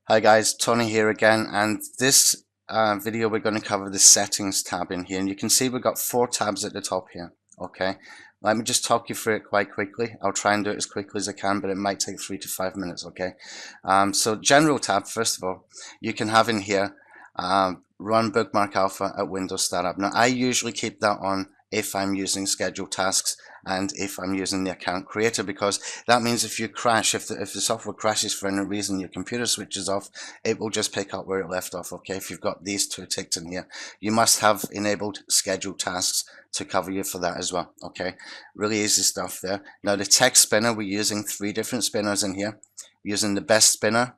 Hi guys, Tony here again, and this video we're going to cover the settings tab in here, and you can see we've got 4 tabs at the top here. Okay, let me just talk you through it quite quickly. I'll try and do it as quickly as I can, but it might take 3 to 5 minutes. Okay, so general tab, first of all, you can have in here run Bookmark Alpha at Windows Startup. Now I usually keep that on if I'm using scheduled tasks and if I'm using the account creator, because that means if you crash, if the software crashes for any reason, your computer switches off, it will just pick up where it left off. Okay, if you've got these 2 ticked in here, you must have enabled scheduled tasks to cover you for that as well. Okay, really easy stuff there. Now the text spinner, we're using 3 different spinners in here. We're using the best spinner,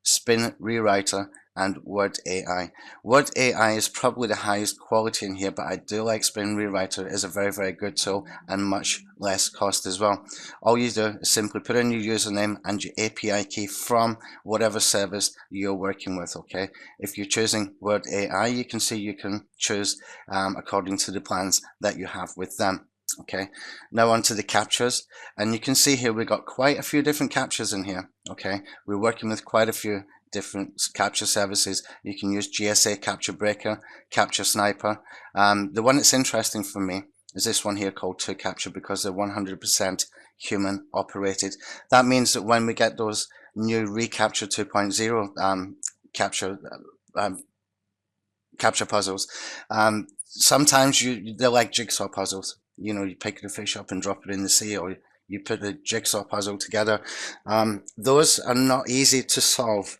Spin Rewriter, and Word AI. Word AI is probably the highest quality in here, but I do like Spin Rewriter. It is a very, very good tool and much less cost as well. All you do is simply put in your username and your API key from whatever service you're working with. Okay, if you're choosing Word AI, you can see you can choose according to the plans that you have with them. Okay, now on to the captures, and you can see here we've got quite a few different captures in here. Okay, we're working with quite a few different capture services. You can use GSA Capture Breaker, Capture Sniper. The one that's interesting for me is this one here called ToCapture, because they're 100% human operated. That means that when we get those new reCapture 2.0 capture puzzles, sometimes they're like jigsaw puzzles. You know, you pick the fish up and drop it in the sea, or you put the jigsaw puzzle together. Those are not easy to solve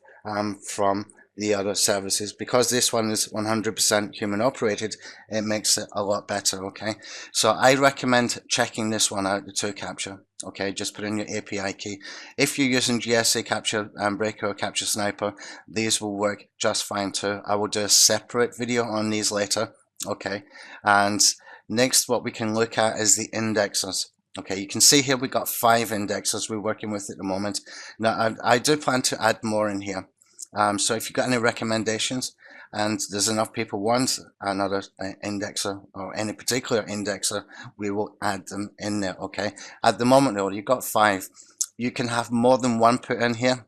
from the other services. Because this one is 100% human operated, it makes it a lot better. Okay, so I recommend checking this one out, the ToCapture. Okay, just put in your API key. If you're using GSA Capture Breaker or Capture Sniper, these will work just fine too. I will do a separate video on these later. Okay, and next what we can look at is the indexers. Okay, you can see here we've got 5 indexers we're working with at the moment. Now I do plan to add more in here. So if you've got any recommendations and there's enough people want another indexer or any particular indexer, we will add them in there. Okay, at the moment though, you've got 5. You can have more than one put in here.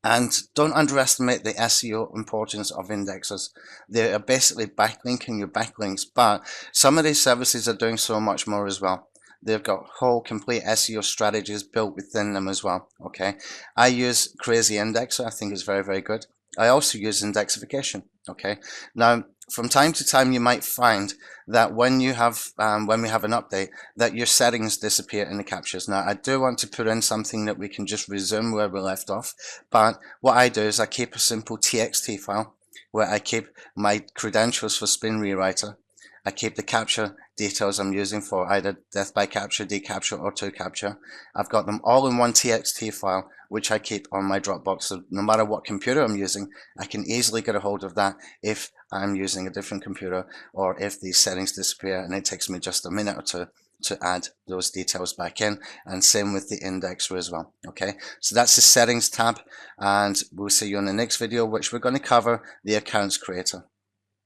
And don't underestimate the SEO importance of indexers. They are basically backlinking your backlinks, but some of these services are doing so much more as well. They've got whole complete SEO strategies built within them as well. Okay, I use Crazy Indexer. I think it's very, very good. I also use indexification. Okay, now from time to time you might find that when we have an update, that your settings disappear in the captures. Now I do want to put in something that we can just resume where we left off, but what I do is I keep a simple TXT file where I keep my credentials for Spin Rewriter. I keep the capture details I'm using for either death by capture, decapture, or ToCapture. I've got them all in one TXT file, which I keep on my Dropbox. So no matter what computer I'm using, I can easily get a hold of that if I'm using a different computer or if these settings disappear, and it takes me just a minute or two to add those details back in, and same with the indexer as well. Okay, so that's the settings tab, and we'll see you in the next video, which we're going to cover the accounts creator.